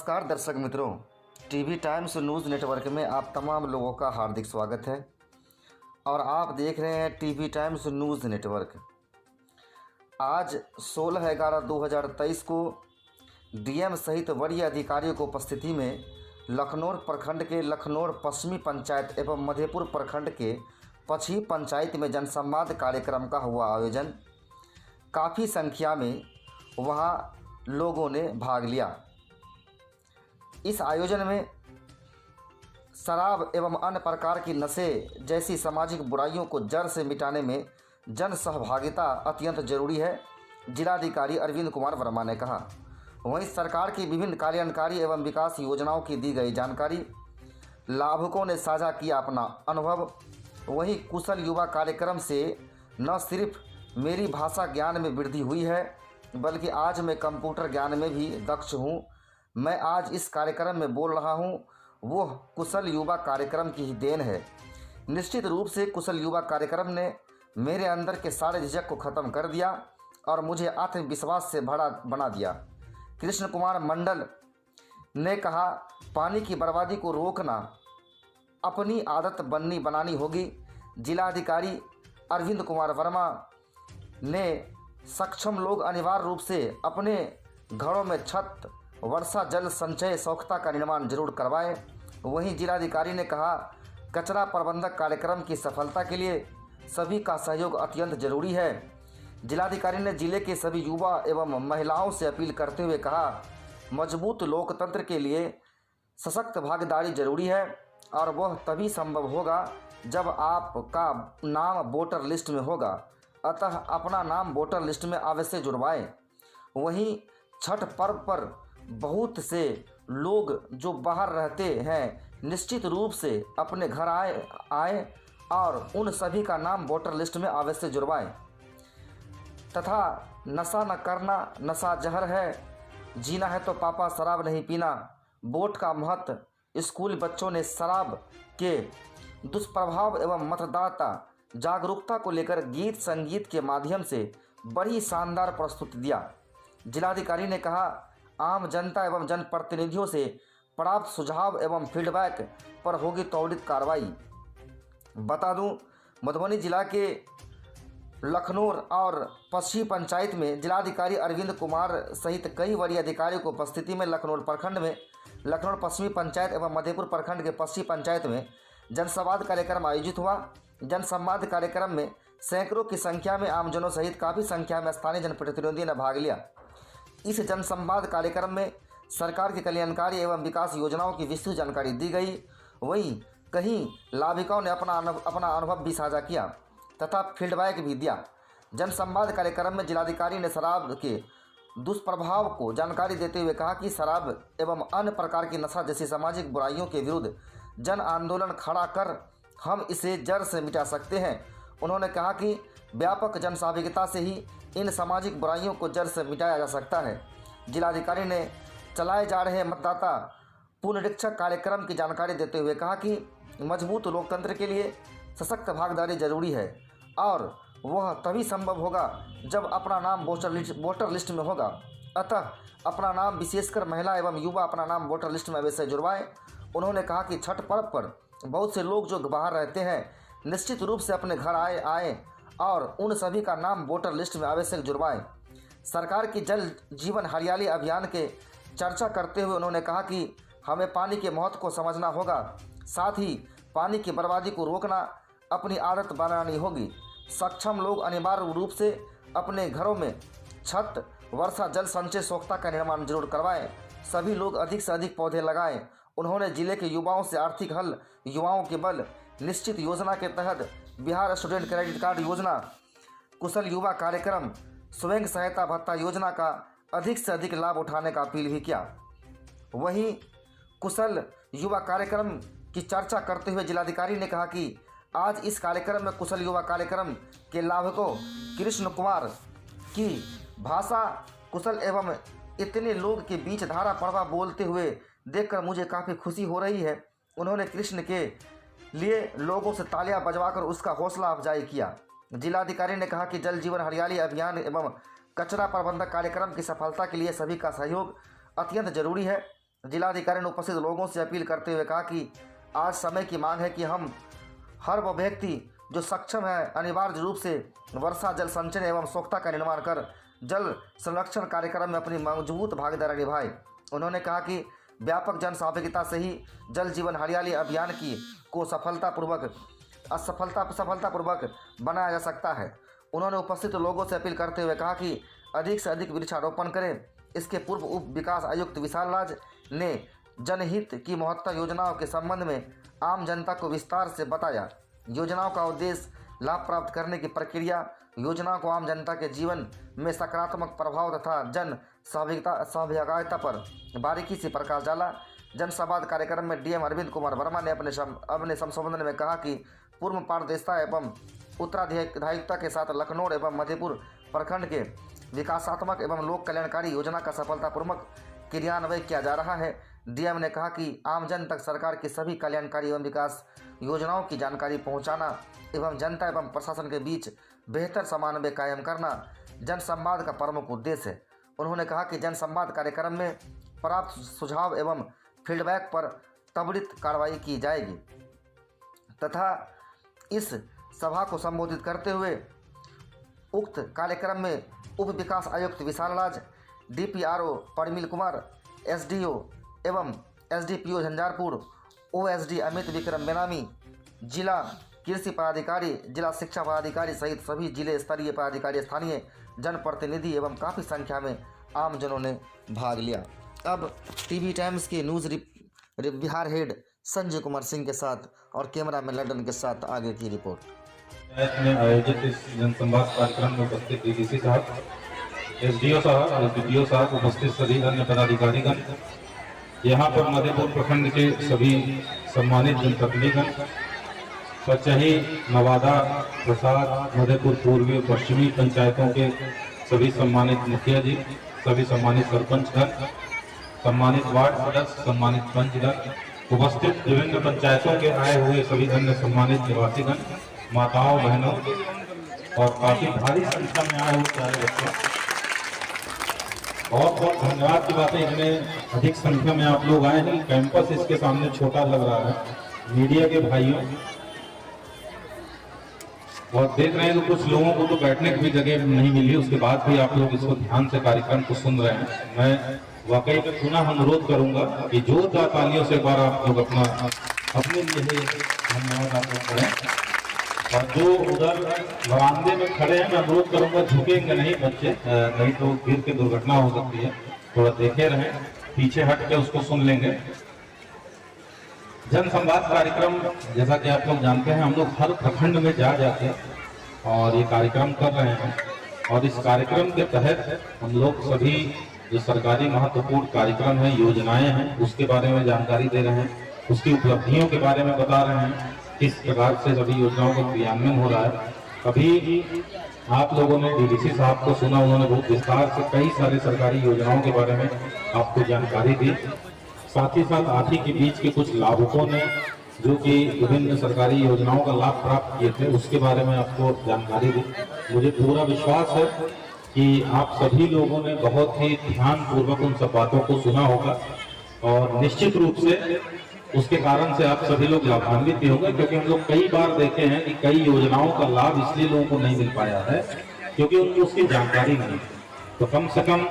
नमस्कार दर्शक मित्रों, टीवी टाइम्स न्यूज़ नेटवर्क में आप तमाम लोगों का हार्दिक स्वागत है और आप देख रहे हैं टीवी टाइम्स न्यूज़ नेटवर्क। आज 16/11/2023 को डीएम सहित वरीय अधिकारियों की उपस्थिति में लखनौर प्रखंड के लखनौर पश्चिमी पंचायत एवं मधेपुर प्रखंड के पछी पंचायत में जनसंवाद कार्यक्रम का हुआ आयोजन। काफ़ी संख्या में वहां लोगों ने भाग लिया। इस आयोजन में शराब एवं अन्य प्रकार की नशे जैसी सामाजिक बुराइयों को जड़ से मिटाने में जन सहभागिता अत्यंत जरूरी है, जिलाधिकारी अरविंद कुमार वर्मा ने कहा। वहीं सरकार की विभिन्न कल्याणकारी एवं विकास योजनाओं की दी गई जानकारी, लाभुकों ने साझा किया अपना अनुभव। वहीं कुशल युवा कार्यक्रम से न सिर्फ मेरी भाषा ज्ञान में वृद्धि हुई है, बल्कि आज मैं कंप्यूटर ज्ञान में भी दक्ष हूँ। मैं आज इस कार्यक्रम में बोल रहा हूँ, वो कुशल युवा कार्यक्रम की ही देन है। निश्चित रूप से कुशल युवा कार्यक्रम ने मेरे अंदर के सारे झिझक को ख़त्म कर दिया और मुझे आत्मविश्वास से भरा बना दिया। कृष्ण कुमार मंडल ने कहा, पानी की बर्बादी को रोकना अपनी आदत बनानी होगी। जिलाधिकारी अरविंद कुमार वर्मा ने सक्षम लोग अनिवार्य रूप से अपने घरों में छत, वर्षा जल संचय सौख्ता का निर्माण जरूर करवाएं। वहीं जिलाधिकारी ने कहा, कचरा प्रबंधक कार्यक्रम की सफलता के लिए सभी का सहयोग अत्यंत जरूरी है। जिलाधिकारी ने जिले के सभी युवा एवं महिलाओं से अपील करते हुए कहा, मजबूत लोकतंत्र के लिए सशक्त भागीदारी जरूरी है और वह तभी संभव होगा जब आपका नाम वोटर लिस्ट में होगा। अतः अपना नाम वोटर लिस्ट में अवश्य जुड़वाएं। वहीं छठ पर्व पर बहुत से लोग जो बाहर रहते हैं निश्चित रूप से अपने घर आए और उन सभी का नाम वोटर लिस्ट में अवश्य जुड़वाएं। तथा नशा न करना, नशा जहर है, जीना है तो पापा शराब नहीं पीना। वोट का महत्व, स्कूल बच्चों ने शराब के दुष्प्रभाव एवं मतदाता जागरूकता को लेकर गीत संगीत के माध्यम से बड़ी शानदार प्रस्तुति दिया। जिलाधिकारी ने कहा, आम जनता एवं जनप्रतिनिधियों से प्राप्त सुझाव एवं फीडबैक पर होगी त्वरित कार्रवाई। बता दूं, मधुबनी जिला के लखनौर और पश्चिमी पंचायत में जिलाधिकारी अरविंद कुमार सहित कई वरीय अधिकारियों की उपस्थिति में लखनौर प्रखंड में लखनौर पश्चिमी पंचायत एवं मधेपुर प्रखंड के पश्चिमी पंचायत में जनसंवाद कार्यक्रम आयोजित हुआ। जनसंवाद कार्यक्रम में सैकड़ों की संख्या में आमजनों सहित काफ़ी संख्या में स्थानीय जनप्रतिनिधियों ने भाग लिया। इस जनसंवाद कार्यक्रम में सरकार की कल्याणकारी एवं विकास योजनाओं की विस्तृत जानकारी दी गई। वहीं कहीं लाभुकों ने अपना अनुभव भी साझा किया तथा फीडबैक भी दिया। जनसंवाद कार्यक्रम में जिलाधिकारी ने शराब के दुष्प्रभाव को जानकारी देते हुए कहा कि शराब एवं अन्य प्रकार की नशा जैसी सामाजिक बुराइयों के विरुद्ध जन आंदोलन खड़ा कर हम इसे जड़ से मिटा सकते हैं। उन्होंने कहा कि व्यापक जन सहभागिता से ही इन सामाजिक बुराइयों को जड़ से मिटाया जा सकता है। जिलाधिकारी ने चलाए जा रहे मतदाता पुनरीक्षक कार्यक्रम की जानकारी देते हुए कहा कि मजबूत लोकतंत्र के लिए सशक्त भागीदारी जरूरी है और वह तभी संभव होगा जब अपना नाम वोटर लिस्ट में होगा। अतः अपना नाम, विशेषकर महिला एवं युवा अपना नाम वोटर लिस्ट में अवश्य जुड़वाएं। उन्होंने कहा कि छठ पर्व पर बहुत से लोग जो बाहर रहते हैं निश्चित रूप से अपने घर आए और उन सभी का नाम वोटर लिस्ट में आवश्यक जुड़वाएं। सरकार की जल जीवन हरियाली अभियान के चर्चा करते हुए उन्होंने कहा कि हमें पानी के महत्व को समझना होगा, साथ ही पानी की बर्बादी को रोकना अपनी आदत बनानी होगी। सक्षम लोग अनिवार्य रूप से अपने घरों में छत, वर्षा जल संचय सौख्ता का निर्माण जरूर करवाएं। सभी लोग अधिक से अधिक पौधे लगाएं। उन्होंने जिले के युवाओं से आर्थिक हल, युवाओं के बल निश्चित योजना के तहत बिहार स्टूडेंट क्रेडिट कार्ड योजना, कुशल युवा कार्यक्रम, स्वयं सहायता भत्ता योजना का अधिक से अधिक लाभ उठाने का अपील भी किया। वहीं कुशल युवा कार्यक्रम की चर्चा करते हुए जिलाधिकारी ने कहा कि आज इस कार्यक्रम में कुशल युवा कार्यक्रम के लाभुकों कृष्ण कुमार की भाषा कुशल एवं इतने लोग के बीच धारा प्रवाह बोलते हुए देखकर मुझे काफ़ी खुशी हो रही है। उन्होंने कृष्ण के लिए लोगों से तालियां बजवाकर उसका हौसला अफजाई किया। जिलाधिकारी ने कहा कि जल जीवन हरियाली अभियान एवं कचरा प्रबंधक कार्यक्रम की सफलता के लिए सभी का सहयोग अत्यंत जरूरी है। जिलाधिकारी ने उपस्थित लोगों से अपील करते हुए कहा कि आज समय की मांग है कि हम हर वह व्यक्ति जो सक्षम है अनिवार्य रूप से वर्षा जल संचयन एवं स्वच्छता का निर्माण कर जल संरक्षण कार्यक्रम में अपनी मजबूत भागीदारी निभाए। उन्होंने कहा कि व्यापक जन सहभागिता से ही जल जीवन हरियाली अभियान की को सफलतापूर्वक बनाया जा सकता है। उन्होंने उपस्थित लोगों से अपील करते हुए कहा कि अधिक से अधिक वृक्षारोपण करें। इसके पूर्व उप विकास आयुक्त विशाल राज ने जनहित की महत्ता योजनाओं के संबंध में आम जनता को विस्तार से बताया। योजनाओं का उद्देश्य लाभ प्राप्त करने की प्रक्रिया, योजनाओं को आम जनता के जीवन में सकारात्मक प्रभाव तथा जन सहभागिता पर बारीकी से प्रकाश डाला। जन संवाद कार्यक्रम में डीएम अरविंद कुमार वर्मा ने अपने संबोधन में कहा कि पूर्ण पारदर्शिता एवं उत्तराधिकारिता के साथ लखनऊ एवं मधेपुर प्रखंड के विकासात्मक एवं लोक कल्याणकारी योजना का सफलतापूर्वक क्रियान्वयन किया जा रहा है। डीएम ने कहा कि आम जन तक सरकार की सभी कल्याणकारी एवं विकास योजनाओं की जानकारी पहुंचाना एवं जनता एवं प्रशासन के बीच बेहतर समन्वय कायम करना जन संवाद का प्रमुख उद्देश्य है। उन्होंने कहा कि जन संवाद कार्यक्रम में प्राप्त सुझाव एवं फीडबैक पर त्वरित कार्रवाई की जाएगी तथा इस सभा को संबोधित करते हुए उक्त कार्यक्रम में उप विकास आयुक्त विशाल राज, डीपीआरओ परमिल कुमार, एसडीओ एवं एसडीपीओ झंझारपुर, ओएसडी अमित विक्रम बेनामी, जिला कृषि पदाधिकारी, जिला शिक्षा पदाधिकारी सहित सभी जिले स्तरीय पदाधिकारी, स्थानीय जनप्रतिनिधि एवं काफ़ी संख्या में आमजनों ने भाग लिया। अब टीवी टाइम्स के न्यूज़ बिहार हेड संजय कुमार सिंह के साथ और कैमरामैन लंदन के साथ आगे की रिपोर्ट। में आयोजित इस जनसंवाद कार्यक्रम में उपस्थित डीडीसी साहब, एसडीओ साहब, एसडीपीओ साहब, उपस्थित सभी अन्य पदाधिकारीगण, यहाँ पर मधेपुर प्रखंड के सभी सम्मानित जनप्रतिनिधिगण, पचही, नवादा, प्रसाद, मधेपुर पूर्वी और पश्चिमी पंचायतों के सभी सम्मानित मुखिया जी, सभी सम्मानित सरपंचगण, सम्मानित वार्ड सदस्य, सम्मानित पंचगण, उपस्थित विभिन्न पंचायतों के आए हुए सभी अन्य सम्मानित निवासीगण, माताओं बहनों और काफी भारी संख्या में आए हुए सारे बच्चों, बहुत धन्यवाद की बात है। इतने अधिक संख्या में आप लोग आए हैं। कैंपस इसके सामने छोटा लग रहा है। मीडिया के भाइयों और देख रहे हैं तो कुछ लोगों को तो बैठने की भी जगह नहीं मिली, उसके बाद भी आप लोग इसको ध्यान से कार्यक्रम को सुन रहे हैं। मैं वाकई में पुनः अनुरोध करूंगा कि जोरदार तालियों से एक बार आप लोग अपने लिए धन्यवाद आप लोग करें। और जो उधर बरामदे में खड़े हैं, मैं अनुरोध करूंगा झुकेंगे नहीं बच्चे, नहीं तो गिर के दुर्घटना हो सकती है। थोड़ा देखे रहें, पीछे हट के उसको सुन लेंगे। जन संवाद कार्यक्रम जैसा कि आप लोग जानते हैं, हम लोग हर प्रखंड में जाके और ये कार्यक्रम कर रहे हैं। और इस कार्यक्रम के तहत हम लोग सभी जो सरकारी महत्वपूर्ण कार्यक्रम है, योजनाएं हैं, उसके बारे में जानकारी दे रहे हैं, उसकी उपलब्धियों के बारे में बता रहे हैं, किस प्रकार से सभी योजनाओं का क्रियान्वयन हो रहा है। अभी आप लोगों ने डीडीसी साहब को सुना, उन्होंने बहुत विस्तार से कई सारे सरकारी योजनाओं के बारे में आपको जानकारी दी। साथ ही साथ आप ही के बीच के कुछ लाभुकों ने जो कि विभिन्न सरकारी योजनाओं का लाभ प्राप्त किए थे, उसके बारे में आपको जानकारी दी। मुझे पूरा विश्वास है कि आप सभी लोगों ने बहुत ही ध्यानपूर्वक उन सब बातों को सुना होगा और निश्चित रूप से उसके कारण से आप सभी लोग लाभान्वित भी होंगे, क्योंकि हम लोग कई बार देखे हैं कि कई योजनाओं का लाभ इसलिए लोगों को नहीं मिल पाया है क्योंकि उनको उसकी जानकारी नहीं। तो कम से कम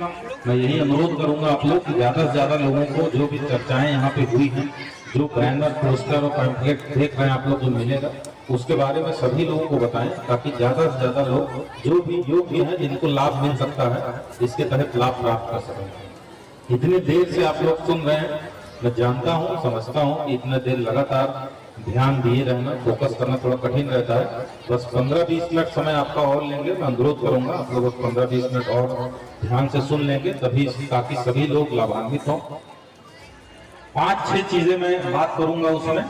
मैं यही अनुरोध करूंगा आप लोग कि ज़्यादा से ज़्यादा लोगों को जो भी चर्चाएं यहाँ पे हुई हैं, जो बैनर, पोस्टर और पैम्फलेट देख रहे हैं आप लोग, जो मिलेगा उसके बारे में सभी लोगों को बताएं, ताकि ज़्यादा से ज़्यादा लोग जो भी योग्य है, जिनको लाभ मिल सकता है, इसके तहत लाभ प्राप्त कर सकें। इतनी देर से आप लोग सुन रहे हैं, मैं जानता हूँ, समझता हूँ कि इतना देर लगातार ध्यान दिए रहना, फोकस करना थोड़ा कठिन रहता है। बस 15-20 मिनट समय आपका और लेंगे। मैं अनुरोध करूंगा आप लोग 15-20 मिनट और ध्यान से सुन लेंगे, तभी ताकि सभी लोग लाभान्वित हों। 5-6 चीजें मैं बात करूंगा उसमें।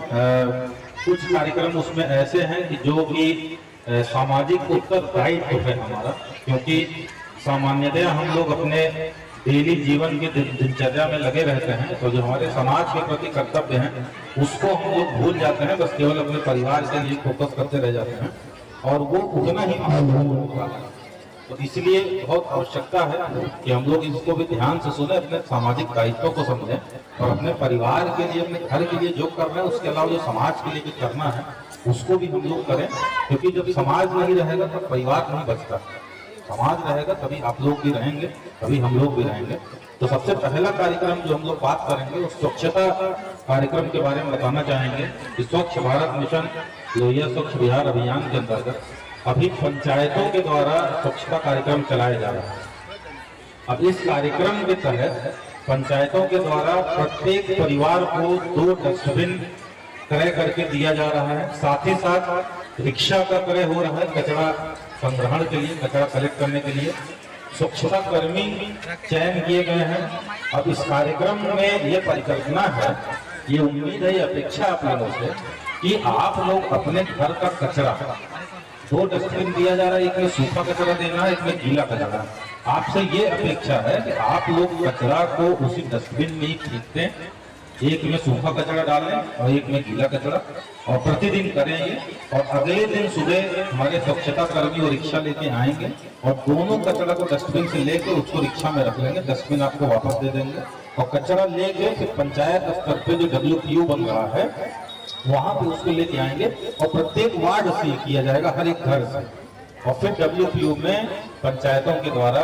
कुछ कार्यक्रम उसमें ऐसे हैं कि जो भी सामाजिक उत्तरदायित्व है हमारा, क्योंकि सामान्यतः हम लोग अपने डेली जीवन के दिनचर्या में लगे रहते हैं, तो जो हमारे समाज के प्रति कर्तव्य हैं उसको हम लोग भूल जाते हैं, बस केवल अपने परिवार के लिए फोकस करते रह जाते हैं और वो उतना ही महत्वपूर्ण होता है। तो इसलिए बहुत आवश्यकता है कि हम लोग इसको भी ध्यान से सुने, अपने सामाजिक दायित्व को समझें और अपने परिवार के लिए, अपने घर के लिए जो कर रहे हैं, उसके अलावा जो समाज के लिए भी करना है उसको भी हम लोग करें। क्योंकि जब समाज नहीं रहेगा तब परिवार नहीं बचता, समाज रहेगा तभी आप लोग भी रहेंगे, तभी हम लोग भी रहेंगे। तो सबसे पहला कार्यक्रम जो हम लोग बात करेंगे वो स्वच्छता कार्यक्रम के बारे में बताना चाहेंगे कि स्वच्छ भारत मिशन लोहिया स्वच्छ बिहार अभियान के अंतर्गत अभी पंचायतों के द्वारा स्वच्छता कार्यक्रम चलाया जा रहा है। अब इस कार्यक्रम के तहत पंचायतों के द्वारा प्रत्येक परिवार को 2 डस्टबिन क्रय करके दिया जा रहा है। साथ ही साथ रिक्शा का क्रय हो रहा है कचरा संग्रहण के लिए, कचरा कलेक्ट करने के लिए। स्वच्छता कर्मी चयन किए गए हैं। अब इस कार्यक्रम में ये परिकल्पना है, ये उम्मीद है, ये अपेक्षा आप लोगों से कि आप लोग अपने घर का कचरा, 2 डस्टबिन दिया जा रहा है, एक में सूखा कचरा देना है, एक में गीला कचरा। आपसे ये अपेक्षा है कि आप लोग कचरा को उसी डस्टबिन में ही फेंक दें, एक में सूखा कचरा डालें और एक में गीला कचरा, और प्रतिदिन करेंगे। और अगले दिन सुबह हमारे स्वच्छता कर्मी और रिक्शा लेके आएंगे और दोनों कचरा को डस्टबिन से लेकर उसको रिक्शा में रख लेंगे, डस्टबिन आपको वापस दे देंगे। और कचरा लेके फिर पंचायत स्तर पे जो WPU बन रहा है वहां पे उसको लेके आएंगे और प्रत्येक वार्ड से किया जाएगा, हर एक घर से। और फिर WPU में पंचायतों के द्वारा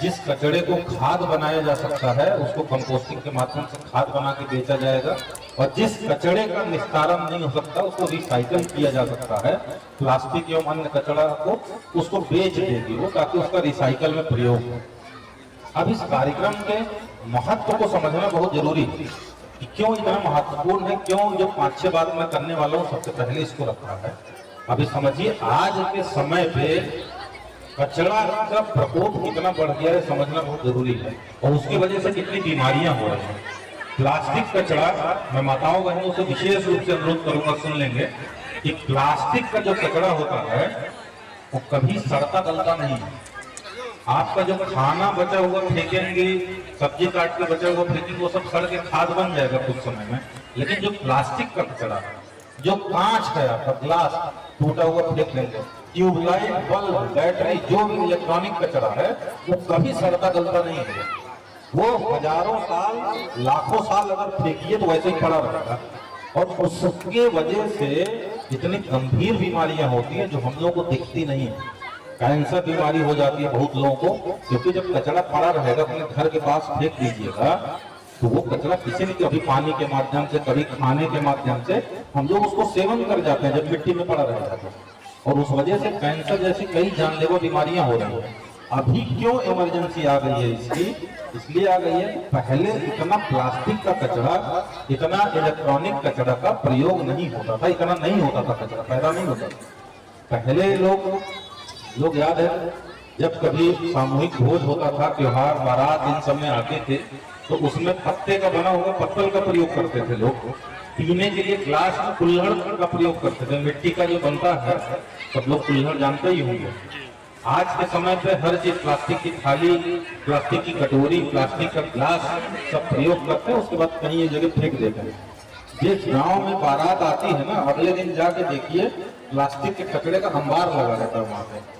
जिस कचरे को खाद बनाया जा सकता है उसको कंपोस्टिंग के माध्यम से खाद बना के बेचा जाएगा, और जिस कचरे का निस्तारण नहीं हो सकता उसको रिसाइकल किया जा सकता है, प्लास्टिक एवं अन्य कचरा को उसको बेच देगी वो, ताकि उसका रिसाइकल में प्रयोग हो। अब इस कार्यक्रम के महत्व को समझना बहुत जरूरी है कि क्यों इतना महत्वपूर्ण है, क्यों जो 5-6 बात मैं करने वाला हूँ सबसे पहले इसको रखा है। अभी समझिए आज के समय पे कचरा का प्रकोप कितना बढ़ गया है, समझना बहुत जरूरी है, और उसकी वजह से कितनी बीमारियां हो रही हैं। प्लास्टिक कचरा, मैं माताओं बहनों से विशेष रूप से अनुरोध करूंगा, सुन लेंगे कि प्लास्टिक का जो कचरा होता है वो कभी सड़ता गलता नहीं है। आपका जो खाना बचा हुआ फेंकेंगे, सब्जी काट के बचा हुआ फेंकेंगे, वो सब सड़ के खाद बन जाएगा कुछ समय में। लेकिन जो प्लास्टिक का कचरा, जो कांच है, आपका ग्लास टूटा हुआ फेंक देंगे, ट्यूबलाइट, बल्ब, बैटरी, जो भी इलेक्ट्रॉनिक कचरा है वो कभी सड़ता गलता नहीं है। वो हजारों साल, लाखों साल अगर फेंकिए तो वैसे ही पड़ा रहेगा, और उसके वजह से इतनी गंभीर बीमारियां होती हैं जो हम लोगों को दिखती नहीं है। कैंसर बीमारी हो जाती है बहुत लोगों को, क्योंकि जब कचरा पड़ा रहेगा अपने घर के पास फेंक दीजिएगा तो वो कचरा किसी न कभी पानी के माध्यम से, कभी खाने के माध्यम से हम लोग उसको सेवन कर जाते हैं जब मिट्टी में पड़ा रहेगा तो, और उस वजह से कैंसर जैसी कई जानलेवा बीमारियां हो रही हैं। अभी क्यों इमरजेंसी आ गई है इसकी? इसलिए आ गई है, पहले इतना प्लास्टिक का कचरा, इतना इलेक्ट्रॉनिक कचरा का प्रयोग नहीं होता था, इतना नहीं होता था, कचरा पैदा नहीं होता था। पहले लोग याद है जब कभी सामूहिक भोज होता था, त्योहार, बारात, इन सब में आते थे तो उसमें पत्ते का बना हुआ पत्तल का प्रयोग करते थे लोग। पीने के लिए ग्लास में कुल्हड़ का प्रयोग करते थे, मिट्टी का जो बनता है, सब लोग कुल्हड़ जानते ही होंगे। आज के समय पे हर चीज प्लास्टिक की थाली, प्लास्टिक की कटोरी, प्लास्टिक का ग्लास सब प्रयोग करते हैं, उसके बाद कहीं एक जगह फेंक देते हैं। जिस गांव में बारात आती है ना, अगले दिन जाके देखिए प्लास्टिक के कचरे का अंबार लगा रहता है वहां पे।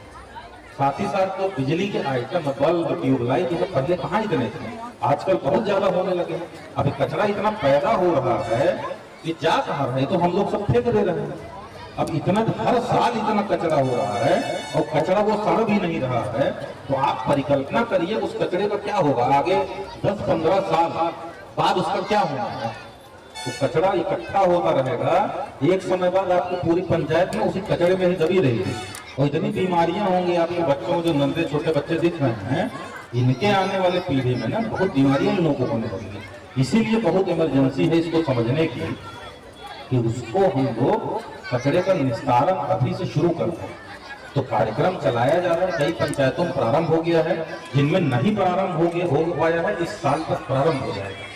साथ ही साथ तो बिजली के आइटम, बल्ब, ट्यूबलाइट, ये पहले कहाँ इतने थे, आजकल बहुत ज्यादा होने लगे हैं। अभी कचरा इतना पैदा हो रहा है कि जा कहाँ रहा है, तो हम लोग सब फेंक दे रहे हैं। अब इतना हर साल इतना कचरा हो रहा है और कचरा वो सड़ भी नहीं रहा है, तो आप परिकल्पना करिए उस कचरे का क्या होगा आगे 10-15 साल बाद, उसका क्या होगा। तो कचरा इकट्ठा होता रहेगा, एक समय बाद आपको पूरी पंचायत में उसी कचरे में ही दबी रहेगी, और इतनी बीमारियां होंगी आपके बच्चों, जो नन्हे छोटे बच्चे दिख रहे हैं, इनके आने वाले पीढ़ी में ना बहुत बीमारियां इन लोगों को होने लगेंगी। इसीलिए बहुत इमरजेंसी है इसको समझने की कि उसको हम लोग कचरे का निस्तारण अभी से शुरू करते हैं। तो कार्यक्रम चलाया जा रहा है, कई पंचायतों में प्रारंभ हो गया है, जिनमें नहीं प्रारंभ हो पाया है इस साल तक प्रारंभ हो जाएगा।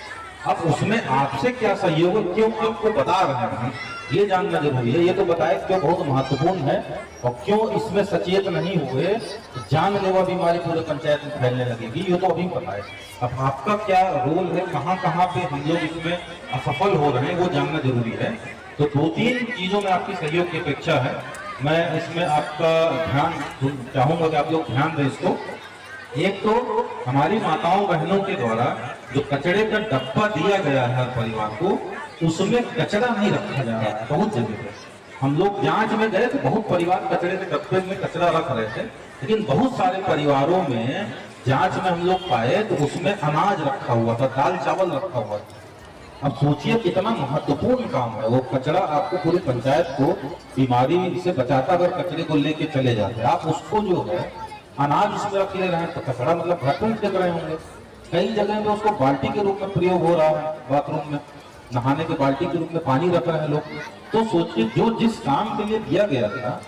अब उसमें आपसे क्या सहयोग है, क्यों आपको बता रहे हैं, ये जानना जरूरी है। ये तो बताए क्यों बहुत महत्वपूर्ण है, और क्यों इसमें सचेत नहीं हुए, जानलेवा बीमारी पूरे पंचायत में फैलने लगेगी, ये तो अभी पता है। अब आपका क्या रोल है, कहाँ कहाँ पे हम लोग इसमें असफल हो रहे हैं, वो जानना जरूरी है। तो 2-3 चीजों में आपकी सहयोग की अपेक्षा है। मैं इसमें आपका ध्यान चाहूंगा कि आप लोग ध्यान दें इसको। एक तो हमारी माताओं बहनों के द्वारा जो कचरे का डब्बा दिया गया है हर परिवार को, उसमें कचरा नहीं रखा जा रहा है। बहुत जगह पे हम लोग जांच में गए तो बहुत परिवार कचरे के डब्बे में कचरा रख रहे थे, लेकिन बहुत सारे परिवारों में जांच में हम लोग पाए तो उसमें अनाज रखा हुआ था, दाल चावल रखा हुआ था। अब सोचिए कितना महत्वपूर्ण काम है वो। कचरा आपको पूरी पंचायत को बीमारी से बचाता, अगर कचरे को लेके चले जाते आप उसको जो है अनाज उसमें रख ले रहे हैं तो कचरा मतलब घर पर फेंक रहे होंगे। कई जगह पे उसको बाल्टी के रूप में प्रयोग हो रहा है, बाथरूम में नहाने के बाल्टी के रूप में पानी रख रहे हैं लोग। तो सोचिए जो जिस काम के लिए दिया गया था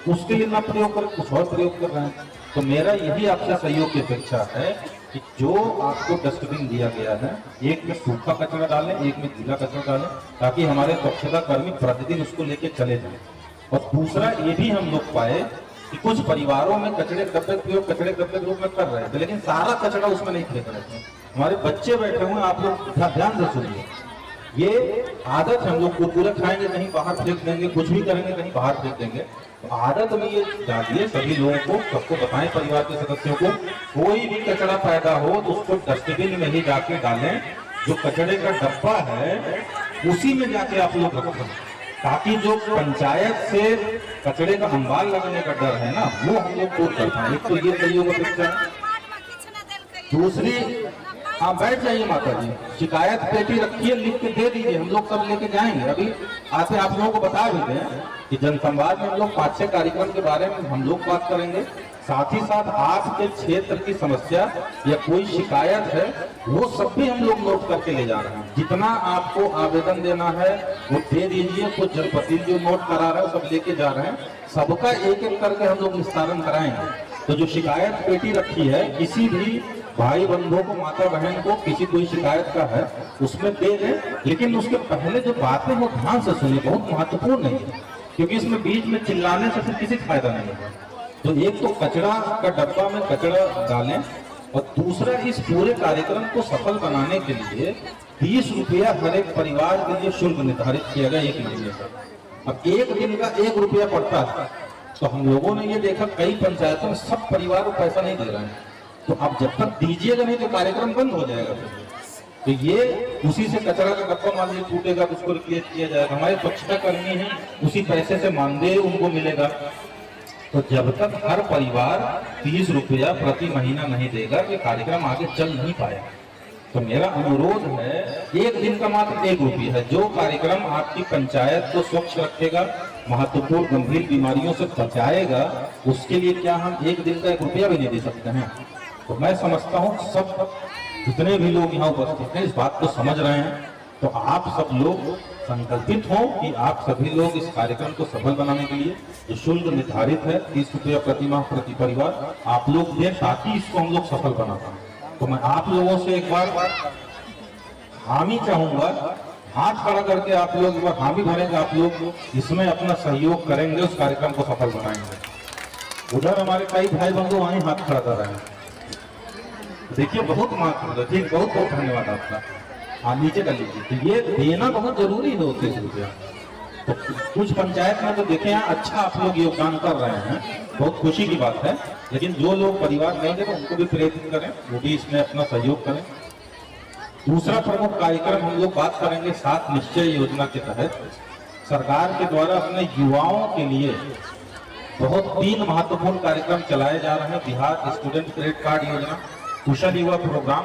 उसके लिए ना प्रयोग कर कुछ और प्रयोग कर रहे हैं। तो मेरा यही आपसे सहयोग की अपेक्षा है कि जो आपको डस्टबिन दिया गया है, एक में सूखा कचरा डालें, एक में गीला कचरा डालें, ताकि हमारे स्वच्छता कर्मी प्रतिदिन उसको लेके चले जाएं। और दूसरा ये भी हम लोग पाए कि कुछ परिवारों में कचरे के डब्बे प्रयोग कचरे के डब्बे के रूप में कर रहे थे, लेकिन सारा कचरा उसमें नहीं फेंक रहे थे। हमारे बच्चे बैठे हुए हैं, आप लोग ध्यान से सुनिए। ये आदत हम लोग कुरकुरे खाएंगे कहीं बाहर फेंक देंगे, कुछ भी करेंगे कहीं बाहर फेंक देंगे। तो आदत में ये डालिए सभी लोगों को, सबको बताएं, परिवार के सदस्यों को, कोई भी कचरा पैदा हो तो उसको डस्टबिन में ही जाके डालें। जो कचरे का डब्बा है उसी में जाके आप लोग रखें, ताकि जो पंचायत से कचरे का अंबार लगने का डर है ना, वो हम लोग दूर कर पाए। एक तो ये सहयोग अपेक्षा है। दूसरी, हाँ बैठ जाइए माता जी, शिकायत पेटी रखिए, लिख के दे दीजिए, हम लोग सब लेके जाएंगे। अभी आते आप लोगों को बता भी दें कि जनसंवाद में हम लोग 5-6 कार्यक्रम के बारे में हम लोग बात करेंगे। साथ ही साथ आपके क्षेत्र की समस्या या कोई शिकायत है वो सब भी हम लोग नोट करके ले जा रहे हैं। जितना आपको आवेदन देना है वो दे दीजिए। कुछ जनप्रतिनिधि जो नोट करा रहे हैं सब लेके जा रहे हैं, सबका एक एक करके हम लोग निस्तारण कराएंगे। तो जो शिकायत पेटी रखी है, किसी भी भाई बंधुओं को, माता बहन को किसी कोई शिकायत का है उसमें दे दें, लेकिन उसके पहले जो बातें वो ध्यान से सुनिए, बहुत महत्वपूर्ण है, क्योंकि इसमें बीच में चिल्लाने से फिर किसी फायदा नहीं होगा। तो एक तो कचरा का डब्बा में कचरा डालें, और दूसरा इस पूरे कार्यक्रम को सफल बनाने के लिए 20 रुपया हर एक परिवार के लिए शुल्क निर्धारित किया गया 1 महीने का। अब 1 दिन का 1 रुपया पड़ता है, तो हम लोगों ने ये देखा कई पंचायतों में सब परिवार को पैसा नहीं दे रहे हैं। तो अब जब तक दीजिएगा नहीं तो कार्यक्रम बंद हो जाएगा। तो ये उसी से कचरा का डब्बा मान लीजिए टूटेगा तो उसको रिप्लेस किया जाएगा। हमारे स्वच्छता कर्मी हैं, उसी पैसे से मानदेय उनको मिलेगा। तो जब तक हर परिवार 30 रुपया प्रति महीना नहीं देगा ये कार्यक्रम आगे चल नहीं पाएगा। तो मेरा अनुरोध है, 1 दिन का मात्र 1 रुपया है। जो कार्यक्रम आपकी पंचायत को स्वच्छ रखेगा, महत्वपूर्ण गंभीर बीमारियों से बचाएगा, उसके लिए क्या हम 1 दिन का 1 रुपया भी नहीं दे सकते हैं? तो मैं समझता हूँ सब जितने भी लोग यहाँ उपस्थित हैं इस बात को समझ रहे हैं। तो आप सब लोग संकल्पित हों कि आप सभी लोग इस कार्यक्रम को सफल बनाने के लिए जो शुल्क निर्धारित है 30 रुपया प्रति माह प्रति परिवार आप लोग दें, ताकि इसको हम लोग सफल बना पाए। तो मैं आप लोगों से एक बार हामी चाहूंगा, हाथ खड़ा करके आप लोग एक बार हामी भरेंगे, आप लोग इसमें अपना सहयोग करेंगे, उस कार्यक्रम को सफल बनाएंगे। उधर हमारे कई भाई बंधु वहीं हाथ खड़ा कर रहे हैं, देखिए बहुत महत्वपूर्ण, ठीक, बहुत बहुत धन्यवाद आपका। हाँ नीचे कर लीजिए। तो ये देना बहुत जरूरी है 30 रुपया। तो कुछ पंचायत में तो देखे यहाँ अच्छा आप लोग योगदान कर रहे हैं, बहुत खुशी की बात है। लेकिन जो लोग परिवार नहीं देते उनको भी प्रेरित करें, वो भी इसमें अपना सहयोग करें। दूसरा प्रमुख कार्यक्रम हम लोग बात करेंगे 7 निश्चय योजना के तहत सरकार के द्वारा अपने युवाओं के लिए बहुत 3 महत्वपूर्ण कार्यक्रम चलाए जा रहे हैं। बिहार स्टूडेंट क्रेडिट कार्ड योजना, कुशल युवा प्रोग्राम,